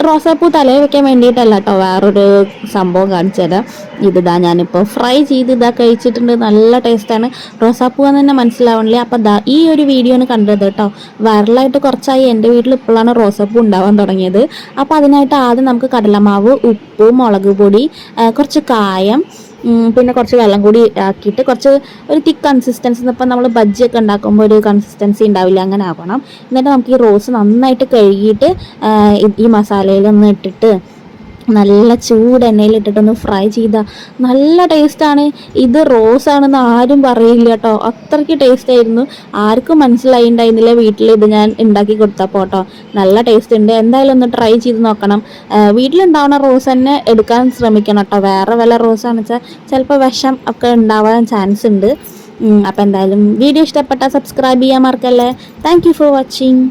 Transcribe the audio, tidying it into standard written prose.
റോസാപ്പൂ തലയിൽ വെക്കാൻ വേണ്ടിയിട്ടല്ല കേട്ടോ, വേറൊരു സംഭവം കാണിച്ചു തരാം. ഞാനിപ്പോൾ ഫ്രൈ ചെയ്ത് കഴിച്ചിട്ടുണ്ട്. നല്ല ടേസ്റ്റാണ്. റോസാപ്പൂ എന്ന് തന്നെ മനസ്സിലാവണില്ലേ. അപ്പം ഈ ഒരു വീഡിയോ ആണ് കണ്ടത് കേട്ടോ. വൈറലായിട്ട് കുറച്ചായി. എൻ്റെ വീട്ടിൽ ഇപ്പോഴാണ് റോസാപ്പൂ ഉണ്ടാവാൻ തുടങ്ങിയത്. അപ്പോൾ അതിനായിട്ട് ആദ്യം നമുക്ക് കടലമാവ്, ഉപ്പ്, മുളക് പൊടി, കുറച്ച് കായം, പിന്നെ കുറച്ച് വെള്ളം കൂടി ആക്കിയിട്ട് ഒരു തിക്ക് കൺസിസ്റ്റൻസി. ഇപ്പം നമ്മൾ ബജ്ജിയൊക്കെ ഉണ്ടാക്കുമ്പോൾ ഒരു കൺസിസ്റ്റൻസി ഉണ്ടാവില്ല, അങ്ങനെ ആവണം. എന്നിട്ട് നമുക്ക് ഈ റോസ് നന്നായിട്ട് കഴുകിയിട്ട് ഈ മസാലയിലൊന്ന് ഇട്ടിട്ട് നല്ല ചൂട് എണ്ണയിലിട്ടിട്ടൊന്ന് ഫ്രൈ ചെയ്താൽ നല്ല ടേസ്റ്റാണ്. ഇത് റോസാണെന്ന് ആരും പറയില്ല കേട്ടോ, അത്രയ്ക്ക് ടേസ്റ്റ് ആയിരുന്നു. ആർക്കും മനസ്സിലായിണ്ടായിരുന്നില്ല വീട്ടിൽ ഇത് ഞാൻ ഉണ്ടാക്കി കൊടുത്തപ്പോൾ കേട്ടോ. നല്ല ടേസ്റ്റ് ഉണ്ട്. എന്തായാലും ഒന്ന് ട്രൈ ചെയ്ത് നോക്കണം. വീട്ടിലുണ്ടാവുന്ന റോസ് തന്നെ എടുക്കാൻ ശ്രമിക്കണം കേട്ടോ. വേറെ വല്ല റോസാണെന്ന് വെച്ചാൽ ചിലപ്പോൾ വിഷം ഒക്കെ ഉണ്ടാവാൻ ചാൻസ് ഉണ്ട്. അപ്പോൾ എന്തായാലും വീഡിയോ ഇഷ്ടപ്പെട്ടാൽ സബ്സ്ക്രൈബ് ചെയ്യാൻ മറക്കല്ലേ. Thank you for watching.